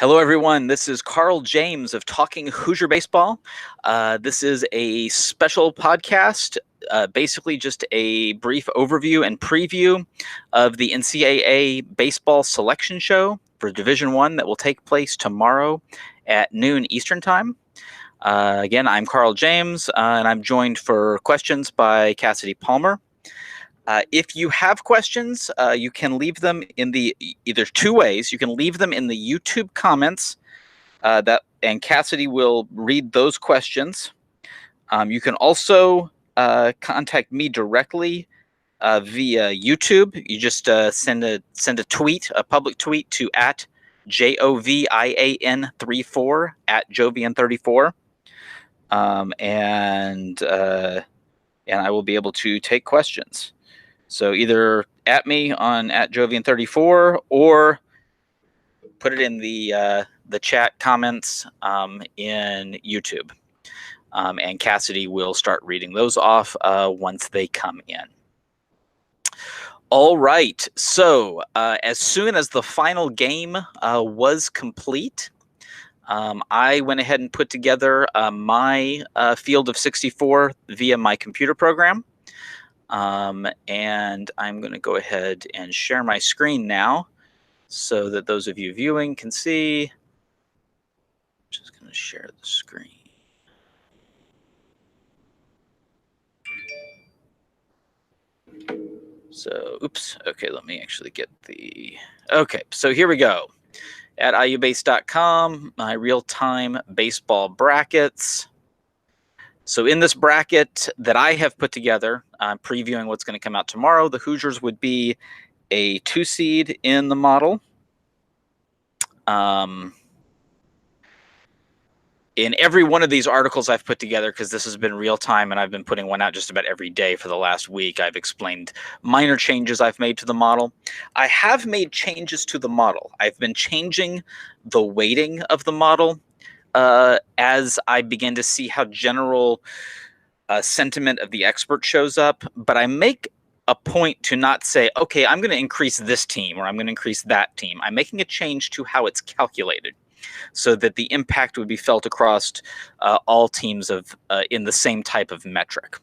Hello, everyone. This is Carl James of Talking Hoosier Baseball. This is a special podcast, basically just a brief overview and preview of the NCAA baseball selection show for Division I that will take place tomorrow at noon Eastern Time. Again, I'm Carl James, and I'm joined for questions by Cassidy Palmer. If you have questions, you can leave them in either two ways. You can leave them in the YouTube comments, and Cassidy will read those questions. You can also contact me directly via YouTube. You just send a tweet, a public tweet to at JOVIAN34 at Jovian34, and I will be able to take questions. So either at me on at Jovian34 or put it in the chat comments in YouTube. And Cassidy will start reading those off once they come in. All right. So as soon as the final game was complete, I went ahead and put together my field of 64 via my computer program. And I'm going to go ahead and share my screen now so that those of you viewing can see. I'm just going to share the screen. So, oops. Okay, let me actually get the... Okay, so here we go. At iubase.com, my real-time baseball brackets. So in this bracket that I have put together, I'm previewing what's going to come out tomorrow. The Hoosiers would be a 2 seed in the model. In every one of these articles I've put together, because this has been real time and I've been putting one out just about every day for the last week, I've explained minor changes I've made to the model. I have made changes to the model. I've been changing the weighting of the model as I begin to see how general sentiment of the expert shows up, but I make a point to not say, okay, I'm going to increase this team or I'm going to increase that team. I'm making a change to how it's calculated so that the impact would be felt across all teams in the same type of metric.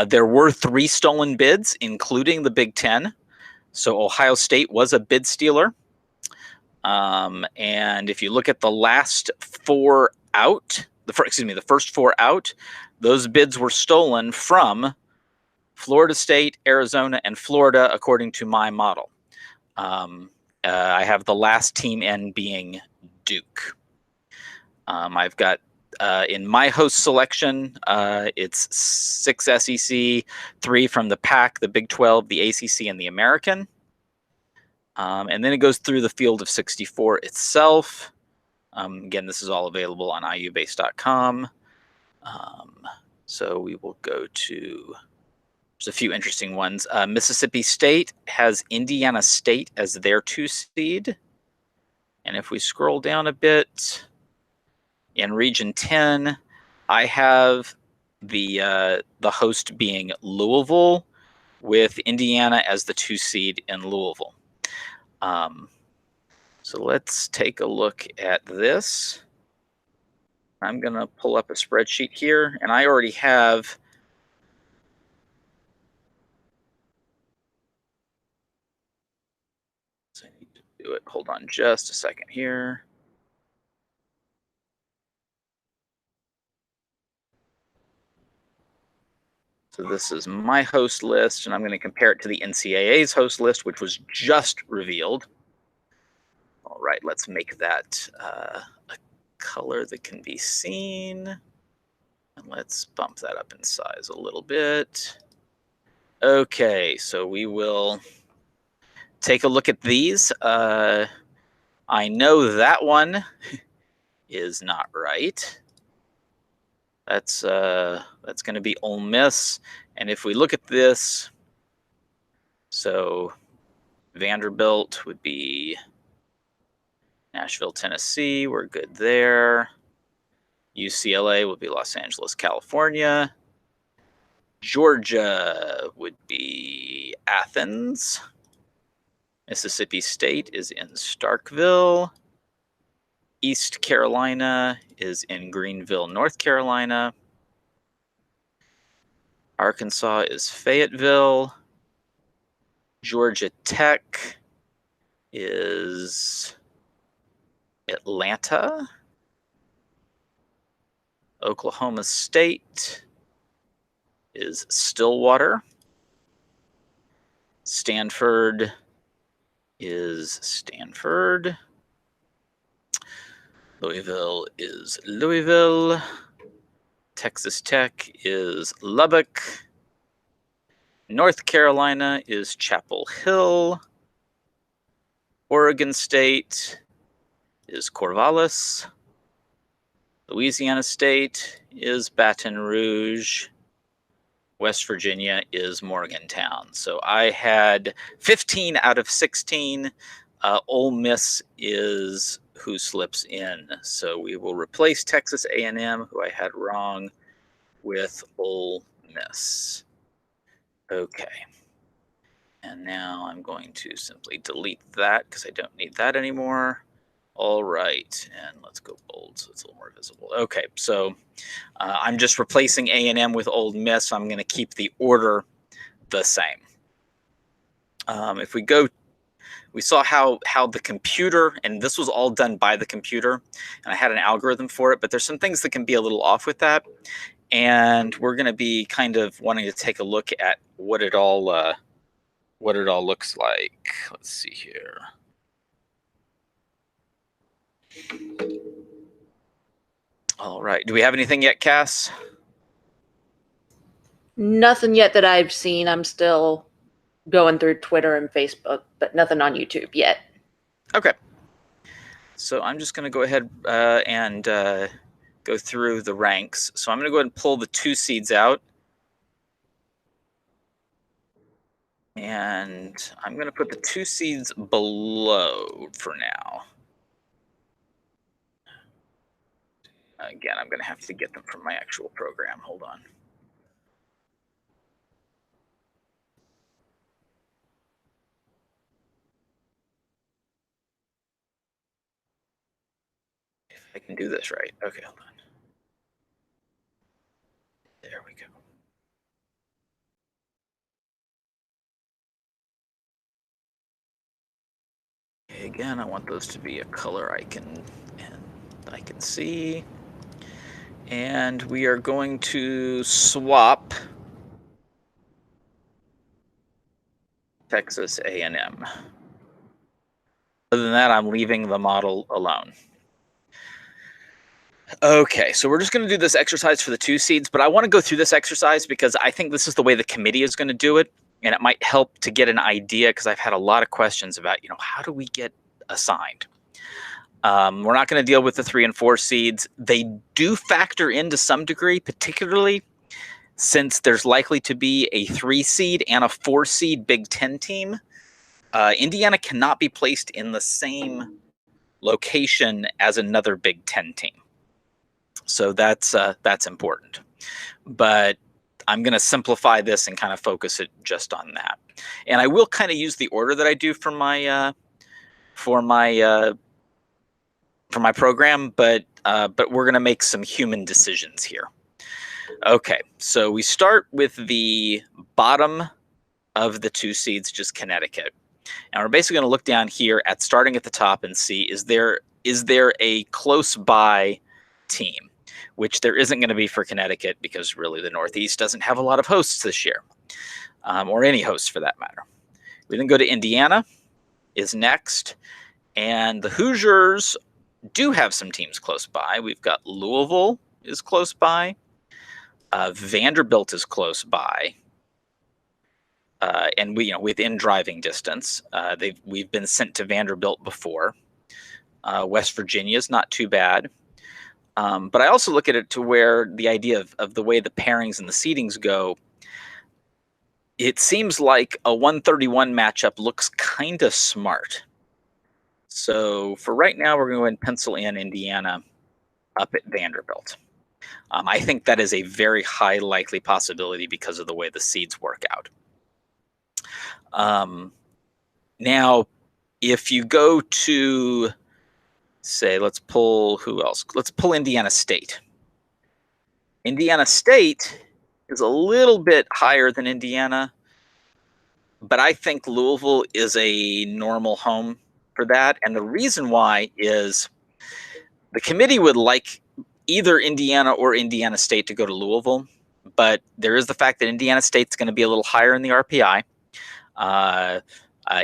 There were 3 stolen bids, including the Big Ten. So Ohio State was a bid stealer. And if you look at the last 4 out, the first 4 out, those bids were stolen from Florida State, Arizona, and Florida, according to my model. I have the last team in being Duke. I've got in my host selection, it's 6 SEC, 3 from the PAC, the Big 12, the ACC, and the American. And then it goes through the field of 64 itself. Again, this is all available on iubase.com. So we will go to... There's a few interesting ones. Mississippi State has Indiana State as their 2 seed. And if we scroll down a bit, in Region 10, I have the host being Louisville, with Indiana as the 2 seed in Louisville. So let's take a look at this. I'm going to pull up a spreadsheet here, and I already have... So I need to do it. Hold on just a second here. So this is my host list, and I'm going to compare it to the NCAA's host list, which was just revealed. All right, let's make that a color that can be seen. And let's bump that up in size a little bit. Okay, so we will take a look at these. I know that one is not right. That's going to be Ole Miss. And if we look at this, so Vanderbilt would be Nashville, Tennessee. We're good there. UCLA would be Los Angeles, California. Georgia would be Athens. Mississippi State is in Starkville. East Carolina is in Greenville, North Carolina. Arkansas is Fayetteville. Georgia Tech is Atlanta. Oklahoma State is Stillwater. Stanford is Stanford. Louisville is Louisville. Texas Tech is Lubbock. North Carolina is Chapel Hill. Oregon State is Corvallis. Louisiana State is Baton Rouge. West Virginia is Morgantown. So I had 15 out of 16. Ole Miss is who slips in. So we will replace Texas A&M, who I had wrong, with Ole Miss. Okay. And now I'm going to simply delete that because I don't need that anymore. All right, and let's go bold so it's a little more visible. Okay, so I'm just replacing A&M with Ole Miss. I'm going to keep the order the same. If we go, we saw how the computer, and this was all done by the computer, and I had an algorithm for it, but there's some things that can be a little off with that, and we're going to be kind of wanting to take a look at what it all looks like. Let's see here. All right. Do we have anything yet, Cass? Nothing yet that I've seen. I'm still going through Twitter and Facebook, but nothing on YouTube yet. Okay. So I'm just going to go ahead and go through the ranks. So I'm going to go ahead and pull the 2 seeds out. And I'm going to put the 2 seeds below for now. Again, I'm going to have to get them from my actual program. Hold on. If I can do this right. Okay, hold on. There we go. Okay, again, I want those to be a color I can see. And we are going to swap Texas A&M. Other than that, I'm leaving the model alone. Okay, so we're just going to do this exercise for the 2 seeds, but I want to go through this exercise because I think this is the way the committee is going to do it, and it might help to get an idea because I've had a lot of questions about, how do we get assigned? We're not going to deal with the 3 and 4 seeds. They do factor in to some degree, particularly since there's likely to be a 3 seed and a 4 seed Big Ten team. Indiana cannot be placed in the same location as another Big Ten team. So that's important. But I'm going to simplify this and kind of focus it just on that. And I will kind of use the order that I do for my program, but we're going to make some human decisions here. Okay, so we start with the bottom of the 2 seeds, just Connecticut. And we're basically going to look down here at starting at the top and see, is there a close by team, which there isn't going to be for Connecticut because really the Northeast doesn't have a lot of hosts this year, or any hosts for that matter. We then go to Indiana is next, and the Hoosiers do have some teams close by. We've got Louisville is close by. Vanderbilt is close by. And within driving distance. We've been sent to Vanderbilt before. West Virginia is not too bad. But I also look at it to where the idea of the way the pairings and the seedings go, it seems like a 131 matchup looks kind of smart. So for right now, we're going to pencil in Indiana up at Vanderbilt. I think that is a very high likely possibility because of the way the seeds work out. Now, if you go to say, let's pull who else? Let's pull Indiana State. Indiana State is a little bit higher than Indiana, but I think Louisville is a normal home for that. And the reason why is the committee would like either Indiana or Indiana State to go to Louisville, but there is the fact that Indiana State's going to be a little higher in the RPI.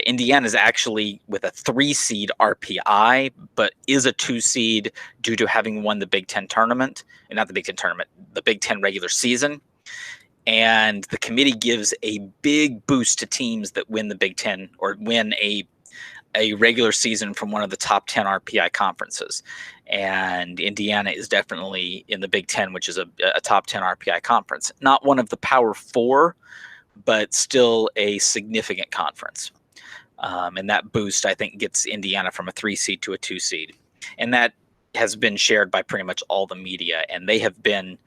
Indiana is actually with a 3 seed RPI, but is a 2 seed due to having won the Big Ten tournament, and not the Big Ten tournament, the Big Ten regular season. And the committee gives a big boost to teams that win the Big Ten or win a regular season from one of the top 10 RPI conferences. And Indiana is definitely in the Big Ten, which is a top 10 RPI conference. Not one of the Power 4, but still a significant conference. And that boost, I think, gets Indiana from a 3 seed to a 2 seed. And that has been shared by pretty much all the media. And they have been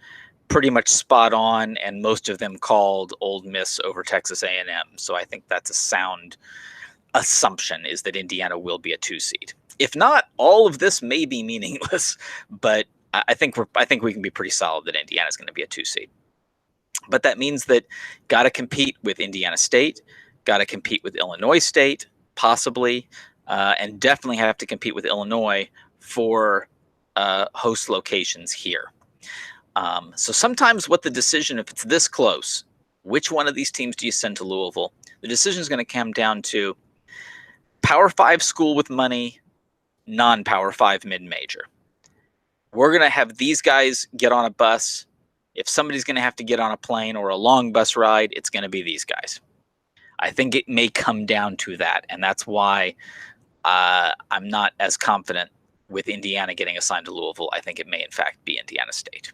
pretty much spot on, and most of them called Ole Miss over Texas A&M. So I think that's a sound assumption, is that Indiana will be a 2 seed. If not, all of this may be meaningless, but I think we can be pretty solid that Indiana is going to be a 2 seed. But that means that got to compete with Indiana State, got to compete with Illinois State, possibly, and definitely have to compete with Illinois for host locations here. So sometimes what the decision, if it's this close, which one of these teams do you send to Louisville? The decision is going to come down to Power 5 school with money, non-Power 5 mid-major. We're going to have these guys get on a bus. If somebody's going to have to get on a plane or a long bus ride, it's going to be these guys. I think it may come down to that, and that's why I'm not as confident with Indiana getting assigned to Louisville. I think it may, in fact, be Indiana State.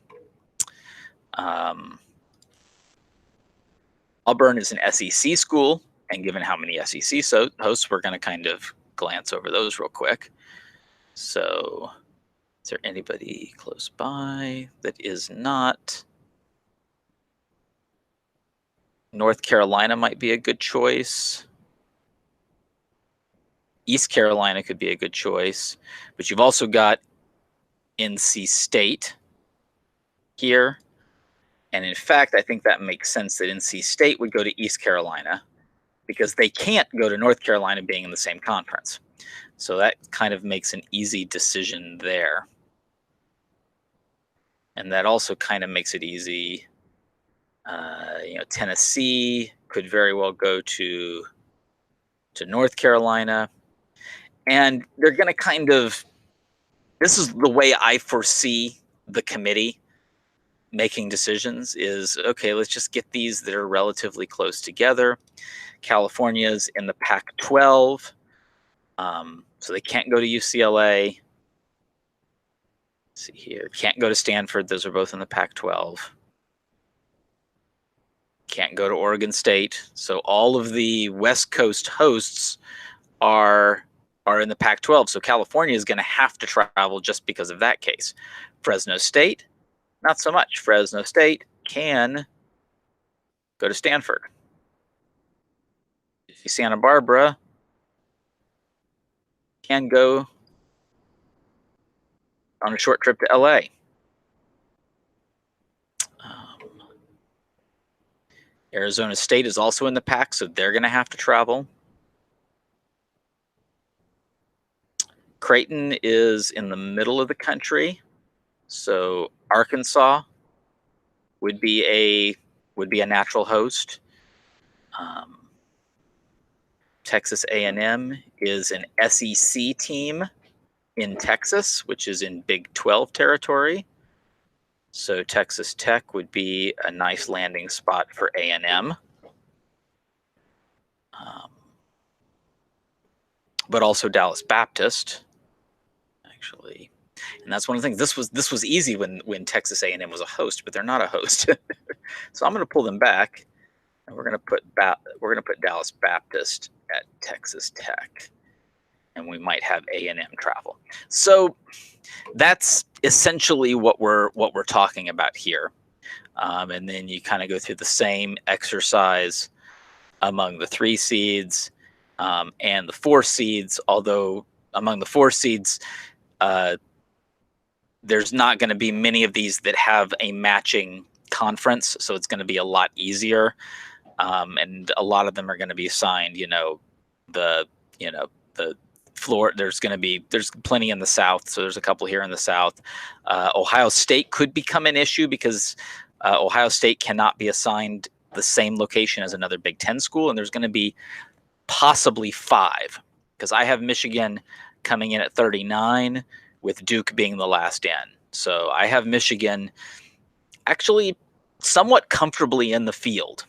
Auburn is an SEC school, and given how many SEC hosts, we're going to kind of glance over those real quick. So, is there anybody close by that is not? North Carolina might be a good choice. East Carolina could be a good choice, but you've also got NC State here. And in fact, I think that makes sense that NC State would go to East Carolina because they can't go to North Carolina being in the same conference. So that kind of makes an easy decision there. And that also kind of makes it easy. Tennessee could very well go to North Carolina. And they're going to kind of, this is the way I foresee the committee making decisions is, okay, let's just get these that are relatively close together. California's in the Pac-12, so they can't go to UCLA. Let's see here, can't go to Stanford. Those are both in the Pac-12. Can't go to Oregon State. So all of the West Coast hosts are in the Pac-12. So California is going to have to travel just because of that case. Fresno State, not so much. Fresno State can go to Stanford. Santa Barbara can go on a short trip to LA. Arizona State is also in the Pac, so they're going to have to travel. Creighton is in the middle of the country, so Arkansas would be a natural host. Texas A&M is an SEC team in Texas, which is in Big 12 territory. So Texas Tech would be a nice landing spot for A&M. But also Dallas Baptist, actually. And that's one of the things. This was easy when Texas A&M was a host, but they're not a host. So I'm going to pull them back, and we're going to put Dallas Baptist at Texas Tech, and we might have A&M travel. So that's essentially what we're talking about here. And then you kind of go through the same exercise among the 3 seeds and the 4 seeds. Although among the 4 seeds, there's not going to be many of these that have a matching conference, so it's going to be a lot easier. And a lot of them are going to be assigned, the floor. There's plenty in the South, so there's a couple here in the South. Ohio State could become an issue because Ohio State cannot be assigned the same location as another Big Ten school, and there's going to be possibly 5, because I have Michigan coming in at 39, with Duke being the last in. So I have Michigan actually somewhat comfortably in the field.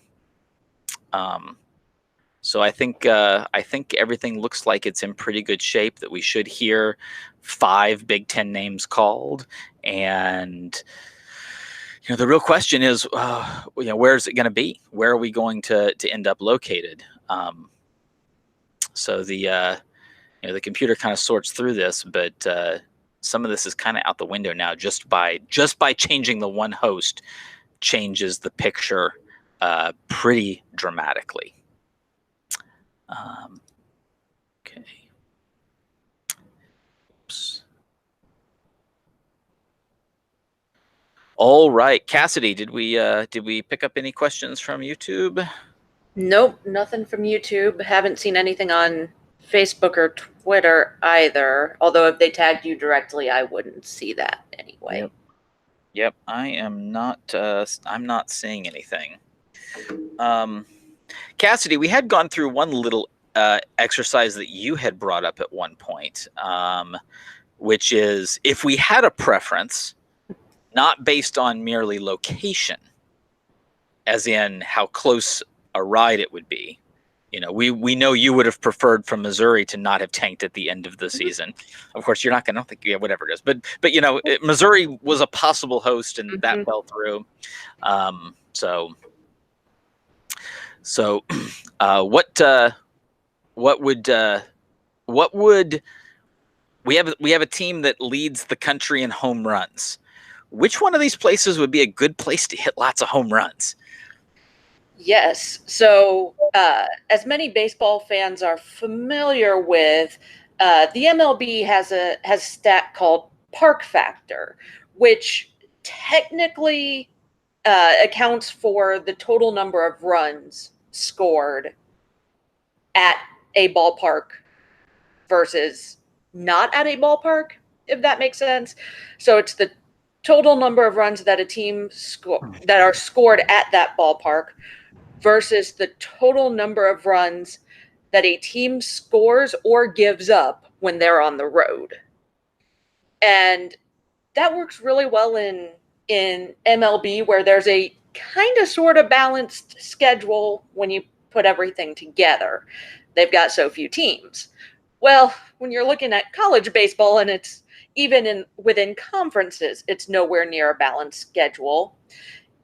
So I think everything looks like it's in pretty good shape, that we should hear 5 Big Ten names called. And the real question is, where is it going to be? Where are we going to end up located? So the computer kind of sorts through this, but some of this is kind of out the window now. Just by changing the one host changes the picture pretty dramatically. Okay. Oops. All right, Cassidy, did we pick up any questions from YouTube? Nope, nothing from YouTube. Haven't seen anything on Facebook or Twitter either. Although if they tagged you directly, I wouldn't see that anyway. Yep, I'm not seeing anything. Cassidy, we had gone through one little exercise that you had brought up at one point, which is, if we had a preference, not based on merely location, as in how close a ride it would be. We know you would have preferred from Missouri to not have tanked at the end of the season. Of course, you're not going to think, whatever it is. But Missouri was a possible host, and that fell through. So what would we have a team that leads the country in home runs? Which one of these places would be a good place to hit lots of home runs? Yes. So, as many baseball fans are familiar with, the MLB has a stat called park factor, which technically accounts for the total number of runs scored at a ballpark versus not at a ballpark, if that makes sense. So it's the total number of runs that a team that are scored at that ballpark versus the total number of runs that a team scores or gives up when they're on the road. And that works really well in MLB, where there's a kind of sort of balanced schedule when you put everything together. They've got so few teams. Well, when you're looking at college baseball, and it's even within conferences, it's nowhere near a balanced schedule.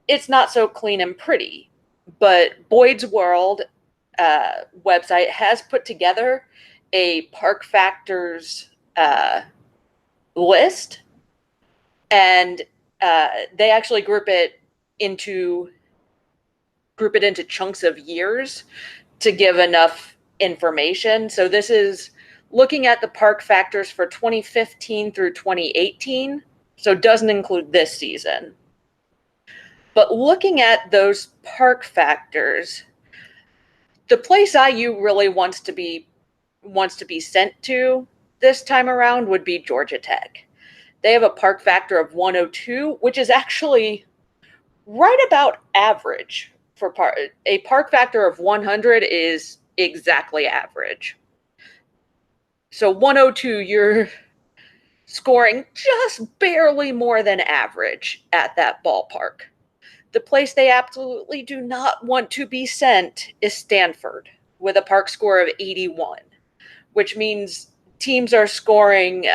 It's not so clean and pretty. But Boyd's World website has put together a park factors list, and they actually group it into chunks of years to give enough information. So this is looking at the park factors for 2015 through 2018, so it doesn't include this season. But looking at those park factors, the place IU really wants to be sent to this time around would be Georgia Tech. They have a park factor of 102, which is actually right about average for a park factor of 100 is exactly average. So 102, you're scoring just barely more than average at that ballpark. The place they absolutely do not want to be sent is Stanford, with a park score of 81, which means teams are scoring,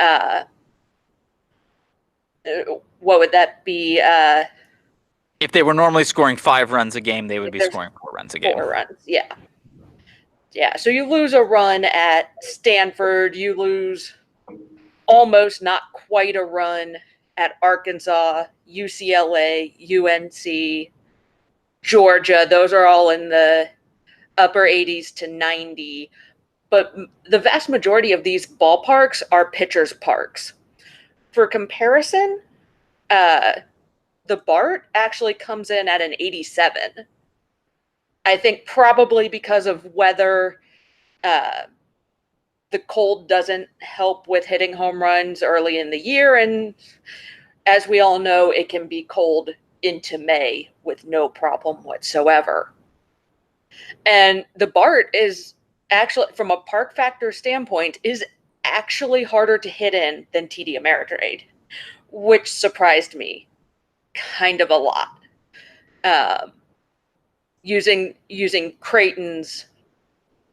what would that be? If they were normally scoring 5 runs a game, they would be scoring 4 runs a game. 4 runs, yeah. Yeah, so you lose a run at Stanford, you lose almost not quite a run at Arkansas, UCLA, UNC, Georgia. Those are all in the upper 80s to 90. But the vast majority of these ballparks are pitchers' parks. For comparison, the BART actually comes in at an 87. I think probably because of weather, the cold doesn't help with hitting home runs early in the year. And as we all know, it can be cold into May with no problem whatsoever. And the BART is actually, from a park factor standpoint, is actually harder to hit in than TD Ameritrade, which surprised me kind of a lot. Using Creighton's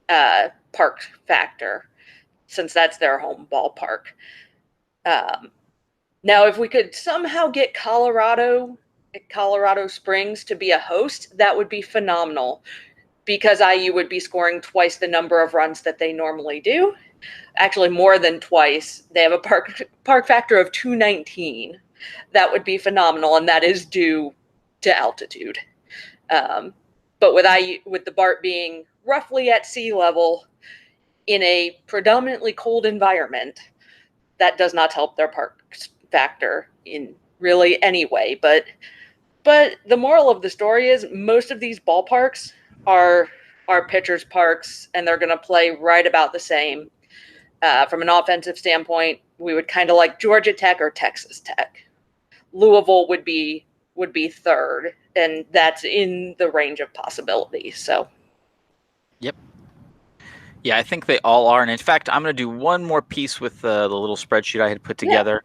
park factor, since that's their home ballpark. Now, if we could somehow get Colorado Springs to be a host, that would be phenomenal, because IU would be scoring twice the number of runs that they normally do. Actually, more than twice. They have a park factor of 219. That would be phenomenal, and that is due to altitude. But with the BART being roughly at sea level in a predominantly cold environment, that does not help their park factor in really any way. But the moral of the story is most of these ballparks are pitchers' parks, and they're going to play right about the same. From an offensive standpoint, we would kind of like Georgia Tech or Texas Tech. Louisville would be third, and that's in the range of possibility. So, yep. Yeah, I think they all are. And in fact, I'm going to do one more piece with the little spreadsheet I had put together,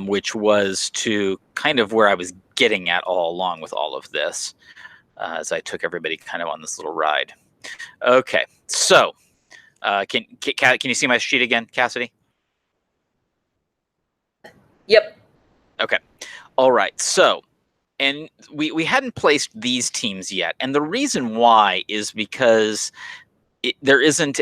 which was to kind of where I was getting at all along with all of this, as I took everybody kind of on this little ride. Okay, so can you see my sheet again, Cassidy? Yep. Okay. All right. So, and we hadn't placed these teams yet, and the reason why is because it isn't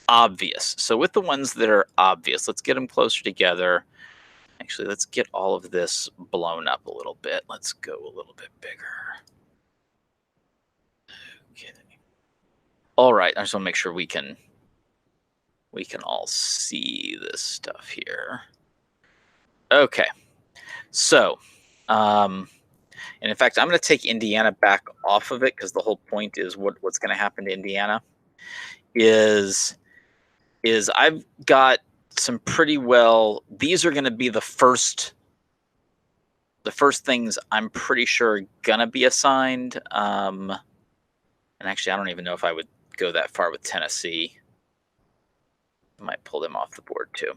obvious. So with the ones that are obvious, let's get them closer together. Actually, let's get all of this blown up a little bit. Let's go a little bit bigger. Okay. All right. I just want to make sure we can all see this stuff here. Okay. So, and in fact, I'm going to take Indiana back off of it, because the whole point is what's going to happen to Indiana is I've got some pretty well. These are going to be the first things I'm pretty sure are going to be assigned. And actually, I don't even know if I would go that far with Tennessee. I might pull them off the board too.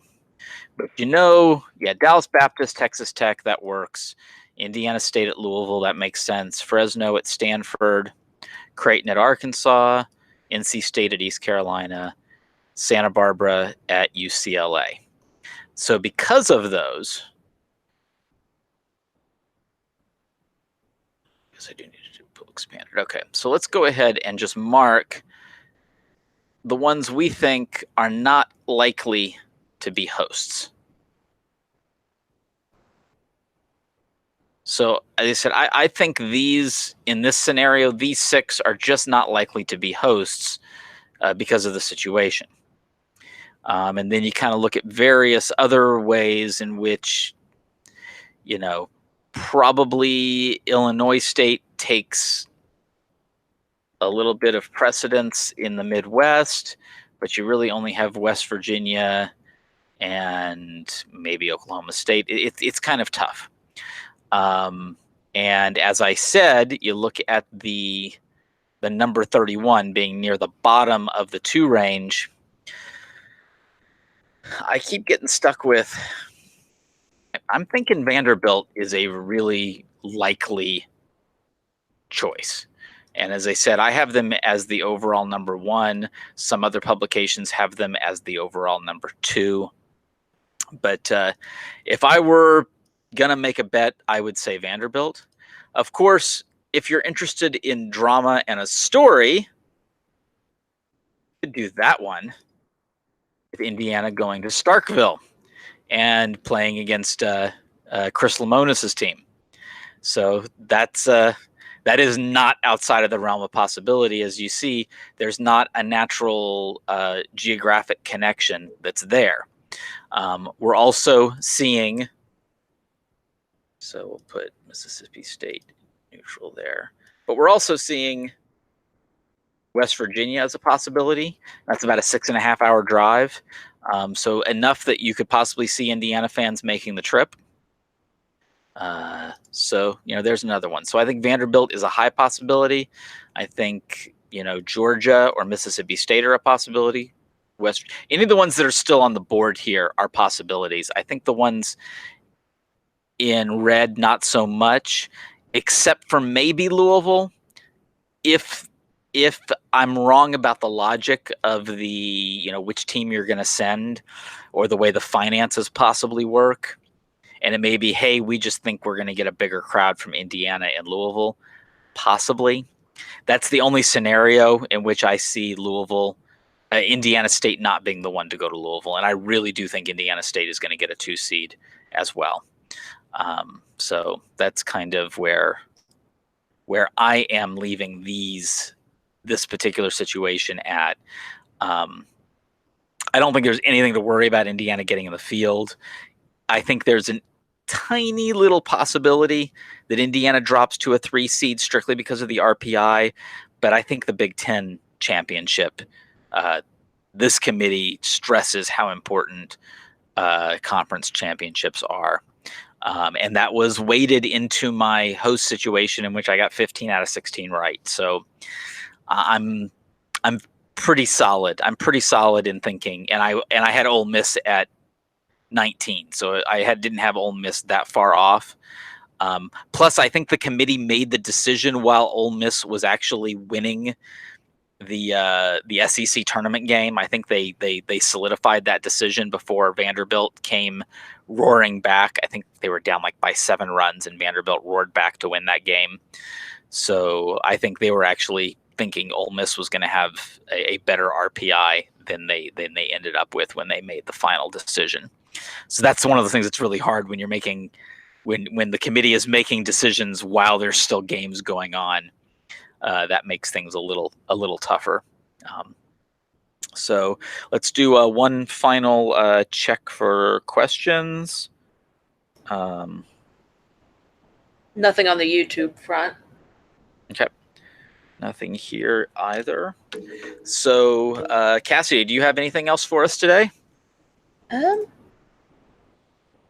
But Dallas Baptist, Texas Tech, that works. Indiana State at Louisville, that makes sense. Fresno at Stanford, Creighton at Arkansas, NC State at East Carolina, Santa Barbara at UCLA. So because of those, because I do need to do pool expanded. Okay, so let's go ahead and just mark the ones we think are not likely to be hosts. So as I said, I think these, in this scenario, these 6 are just not likely to be hosts because of the situation. And then you kind of look at various other ways in which, probably Illinois State takes a little bit of precedence in the Midwest, but you really only have West Virginia and maybe Oklahoma State. It's kind of tough. And as I said, you look at the number 31 being near the bottom of the 2 range. I keep getting stuck with, I'm thinking Vanderbilt is a really likely choice. And as I said, I have them as the overall number 1. Some other publications have them as the overall number 2. But if I were going to make a bet, I would say Vanderbilt. Of course, if you're interested in drama and a story, you could do that one with Indiana going to Starkville and playing against Chris Lemonis's team. So that is not outside of the realm of possibility. As you see, there's not a natural geographic connection that's there. We're also seeing, so we'll put Mississippi State neutral there, but we're also seeing West Virginia as a possibility. That's about a 6.5 hour drive. So enough that you could possibly see Indiana fans making the trip. So, there's another one. So I think Vanderbilt is a high possibility. I think, Georgia or Mississippi State are a possibility. Any of the ones that are still on the board here are possibilities. I think the ones in red, not so much, except for maybe Louisville. If I'm wrong about the logic of the, which team you're going to send or the way the finances possibly work, and it may be, hey, we just think we're going to get a bigger crowd from Indiana and Louisville, possibly. That's the only scenario in which I see Indiana State not being the one to go to Louisville. And I really do think Indiana State is going to get a 2 seed as well. So that's kind of where I am leaving this particular situation at. I don't think there's anything to worry about Indiana getting in the field. I think there's a tiny little possibility that Indiana drops to a 3 seed strictly because of the RPI, but I think the Big Ten championship, this committee stresses how important conference championships are. And that was weighted into my host situation in which I got 15 out of 16 right. So I'm pretty solid. I'm pretty solid in thinking, and I had Ole Miss at 19, so I didn't have Ole Miss that far off. Plus, I think the committee made the decision while Ole Miss was actually winning the SEC tournament game. I think they solidified that decision before Vanderbilt came roaring back. I think they were down by 7 runs, and Vanderbilt roared back to win that game. So I think they were actually thinking Ole Miss was going to have a better RPI than they ended up with when they made the final decision. So that's one of the things that's really hard when you're making when the committee is making decisions while there's still games going on. That makes things a little tougher. So let's do one final check for questions. Nothing on the YouTube front. Okay. Nothing here either. So, Cassidy, do you have anything else for us today?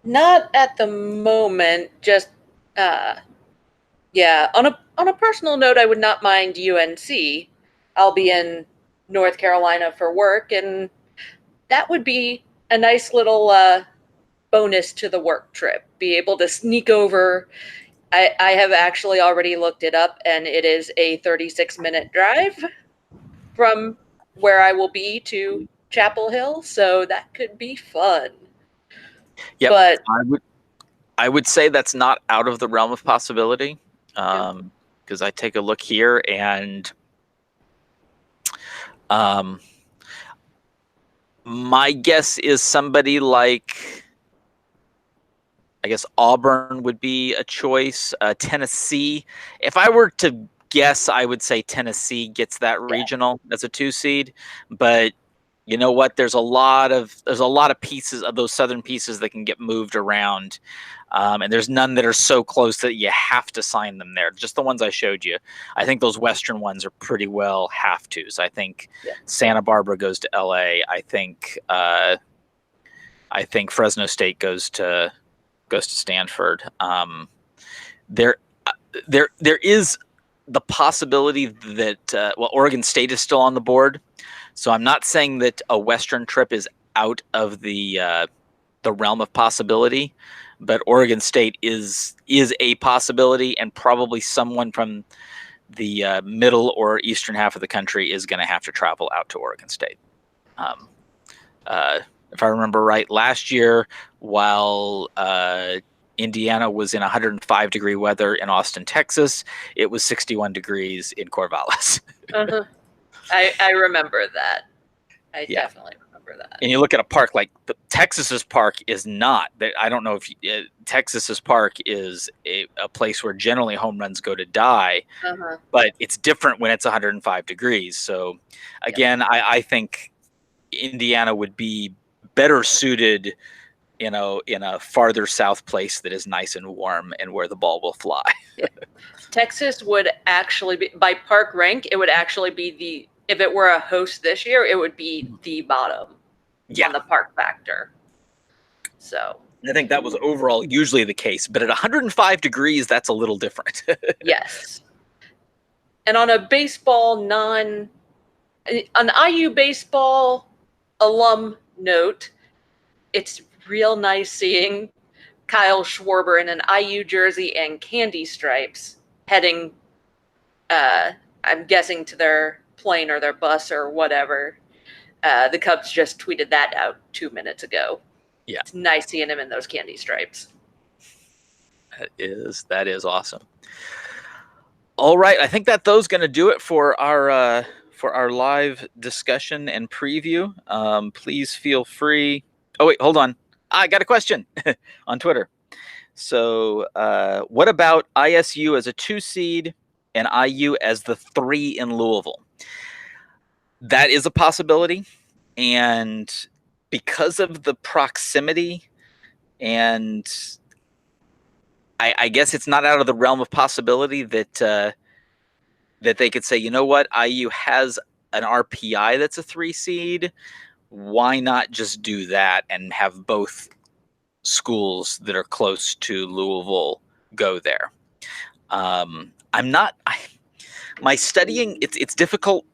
Not at the moment. Just, yeah. On a personal note, I would not mind UNC. I'll be in North Carolina for work, and that would be a nice little bonus to the work trip. Be able to sneak over. I have actually already looked it up, and it is a 36-minute drive from where I will be to Chapel Hill, so that could be fun. Yeah, but I would say that's not out of the realm of possibility, because I take a look here, and my guess is somebody like, I guess Auburn would be a choice. Tennessee, if I were to guess, I would say Tennessee gets that regional as a 2 seed. But you know what? There's a lot of pieces of those southern pieces that can get moved around, and there's none that are so close that you have to sign them there. Just the ones I showed you. I think those western ones are pretty well have to. So I think Santa Barbara goes to LA. I think Fresno State goes to Stanford. There is the possibility that Oregon State is still on the board. So I'm not saying that a Western trip is out of the realm of possibility, but Oregon State is a possibility, and probably someone from the middle or eastern half of the country is going to have to travel out to Oregon State. If I remember right, last year, while Indiana was in 105-degree weather in Austin, Texas, it was 61 degrees in Corvallis. Uh-huh. I remember that. I definitely remember that. And you look at a park like Texas's park is not. I don't know if Texas's park is a place where generally home runs go to die, but it's different when it's 105 degrees. So again, I think Indiana would be better suited, in a farther south place that is nice and warm and where the ball will fly. Yeah. Texas would actually be, by park rank, it would actually be if it were a host this year, it would be the bottom on the park factor. So I think that was overall usually the case, but at 105 degrees, that's a little different. Yes. And on a baseball an IU baseball alum note, it's real nice seeing Kyle Schwarber in an IU jersey and candy stripes heading, I'm guessing, to their plane or their bus or whatever. The Cubs just tweeted that out 2 minutes ago. Yeah. It's nice seeing him in those candy stripes. That is awesome. All right, I think those going to do it for our live discussion and preview. Please feel free. Oh wait, hold on. I got a question on Twitter. So, what about ISU as a 2 seed and IU as the 3 in Louisville? That is a possibility, and because of the proximity, and I guess it's not out of the realm of possibility that they could say, you know what, IU has an RPI that's a 3 seed. Why not just do that and have both schools that are close to Louisville go there? My studying, it's difficult.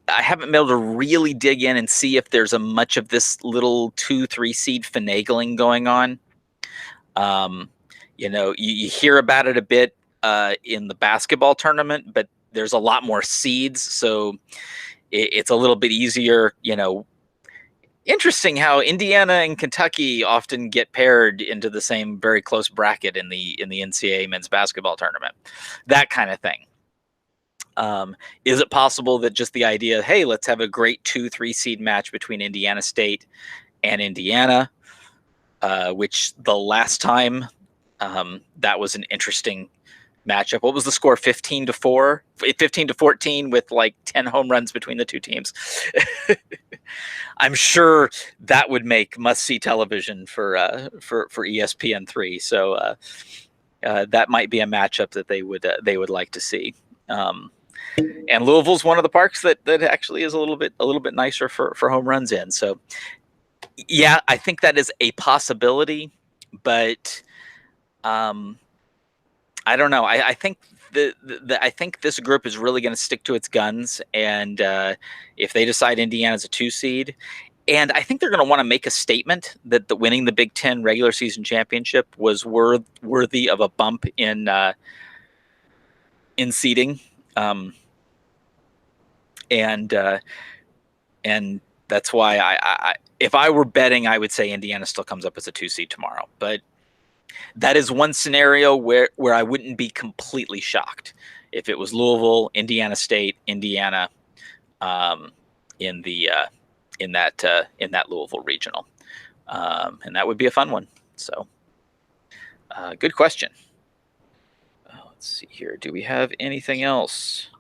I haven't been able to really dig in and see if there's a much of this little 2-3 seed finagling going on. You hear about it a bit in the basketball tournament, but there's a lot more seeds, so it's a little bit easier. Interesting how Indiana and Kentucky often get paired into the same very close bracket in the NCAA men's basketball tournament, that kind of thing. Is it possible that just the idea, hey, let's have a great 2-3 seed match between Indiana State and Indiana, which the last time that was an interesting matchup. What was the score? 15-4, 15-14 with like 10 home runs between the two teams. I'm sure that would make must-see television for ESPN3. So that might be a matchup that they would like to see. And Louisville's one of the parks that actually is a little bit nicer for home runs in. So yeah, I think that is a possibility, but I don't know. I think I think this group is really going to stick to its guns, and if they decide Indiana's a 2 seed, and I think they're going to want to make a statement that the winning the Big Ten regular season championship was worthy of a bump in seeding, and that's why I if I were betting, I would say Indiana still comes up as a 2 seed tomorrow, but that is one scenario where I wouldn't be completely shocked if it was Louisville, Indiana State, Indiana, in that Louisville regional, and that would be a fun one. So, good question. Let's see here. Do we have anything else?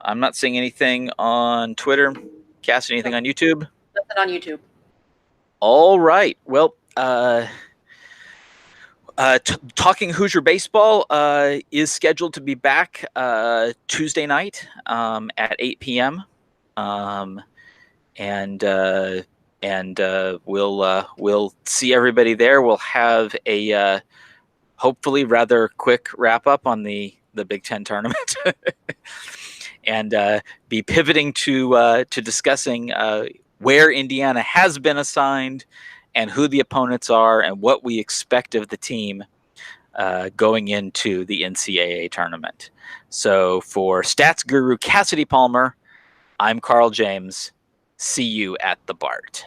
I'm not seeing anything on Twitter. Cass, anything on YouTube? Nothing on YouTube. All right. Well, Talking Hoosier Baseball is scheduled to be back Tuesday night at 8 p.m. And we'll see everybody there. We'll have a hopefully rather quick wrap up on the Big Ten tournament, and be pivoting to discussing where Indiana has been assigned and who the opponents are and what we expect of the team going into the NCAA tournament. So for Stats Guru Cassidy Palmer, I'm Carl James. See you at the BART.